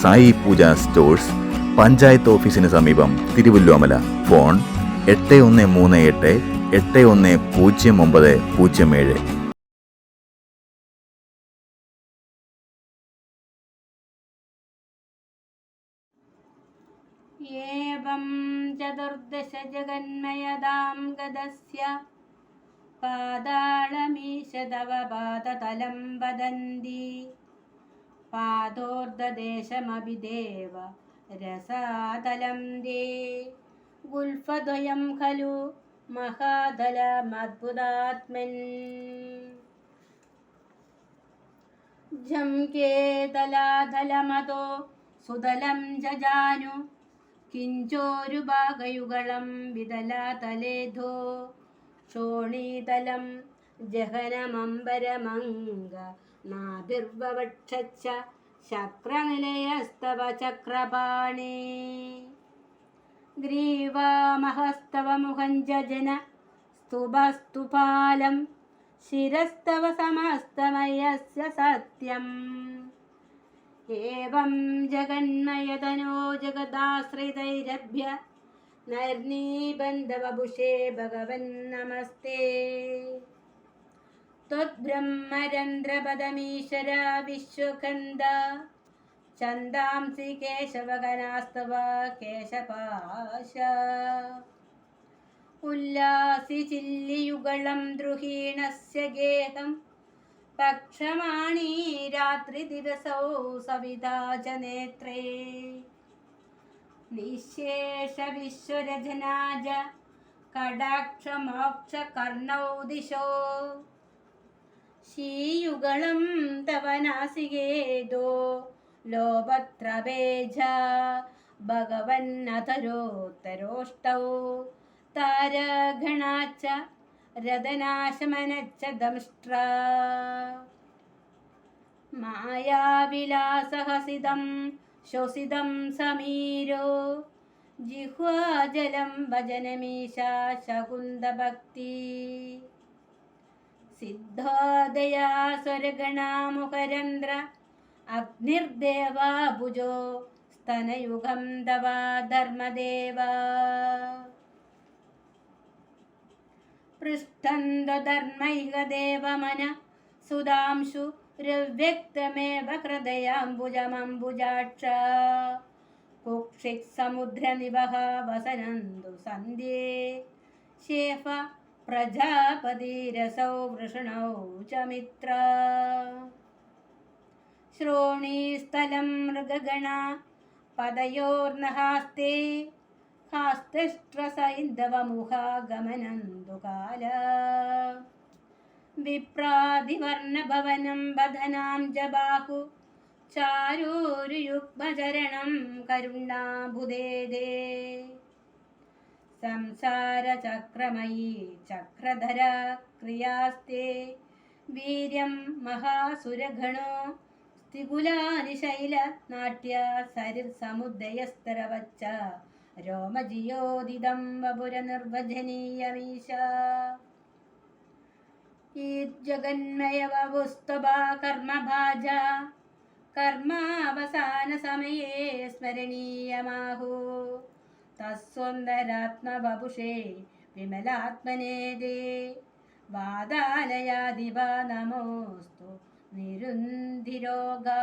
സായി പൂജ stores, panchayat ഓഫീസിന് സമീപം, Thiruvilwamala. Phone 8138 810907. ഏവം ചതുർദശ ജഗന്മയതാം ഗദസ്യ പാതാളമീശതവ പാദതലം വദന്തി പാദോർദ്ധദേശമഭിദേവ രസാതലം ദേ ഗുൽഫദ്വയം ഖലു മഹാതലമദ്ഭുതാത്മൻ ജംകേ തലാതലമതോ സുതലം ജജാനു കിഞ്ചോരുഭാഗയുഗളം വിതലാതലേധോ ക്ഷോണീതലം ജഹനമംബരമംഗ നാഭിർവവക്ഷ ശക്രനിലയസ്തവ ചക്രപാണേ ഗ്രീവാമഹസ്തവ മുഖഞ്ജന സ്തുഭസ്തുപാലം ശിരസ്തവ സമസ്തമയസ്യ സത്യം ഏവം ജഗന്മയതനോ ജഗദാശ്രിതൈരഭ്യ നൈർനീബന്ധവപുഷേ ഭഗവൻ നമസ്തേ ത്വദ്ബ്രഹ്മരന്ധ്രപദമീശ്വര വിശ്വകന്ദ ചന്ദാംസി കേശവഗനാസ്തവ കേശപാശ ഉല്ലാസി ചില്ലിയുഗളം ദ്രുഹീണസ്യ ഗേഹം പക്ഷമാണീ രാത്രി ദിവസൗ സവിതാ ച നേത്രേ നിശേഷ വിശ്വരചനാജ കടാക്ഷ മോക്ഷ കർണൗ ദിശോ ശീയുഗളം തവ നാസികേദോ ലോപത്രവേജ ഭഗവന്നതരോത്തരോഷ്ടൗ താരഗണാച്ച രതനാശമനച്ച ദംഷ്ട്ര മായാവിലാസഹസിതം ശോസിതം സമീരോ ജിഹ്വാജലം ഭജനമീശാ ശകുന്തഭക്തി സിദ്ധാദയാ സ്വരഗണാമുഖരന്ധ്ര അഗ്നിർദേവാ ഭുജോ സ്തനയുഗം തവ ധർമ്മദേവ പൃഷ്ഠന്ധർമ്മൈക ദേവമന സുധാംശു രവ്യക്തമേവ ഹൃദയാംബുജമംബുജാക്ഷ കുക്ഷിക് സമുദ്രനിവഹ വസനന്തു സന്ധ്യേ ശേഫ പ്രജാപതിരസൗ വൃഷണൗ ച മിത്ര ശ്രോണീസ്ഥലം മൃഗഗണ പദയോർനഹാസ്തേ ഹാസ്തശ്രസൈന്ധവമുഖാഗമനന്തുകാല വിപ്രാതിവർണഭവനം ബധനാം ജബാഹു ചാരൂരുയുഗ്മചരണം കരുണാഭുദേദേ സംസാരചക്രമയീ ചക്രധര ക്രിയാസ്തേ വീര്യം മഹാസുരഗണോ സ്ഥികുലാനിശൈല നാട്യ സരിർസമുദയസ്തരവച്ച രോമജിയോദിതം വപുര നിർവചനീയമീശ ജഗന്മയവപുസ്തഭാ കർമ്മഭാജ കർമാവസാന സമയേ സ്മരണീയമാഹു തസ്വന്തരാത്മവപുഷേ വിമലാത്മനേ ദേ വാദാലയാദിവ നമോസ്തു നിരുന്ധിരോഗാ.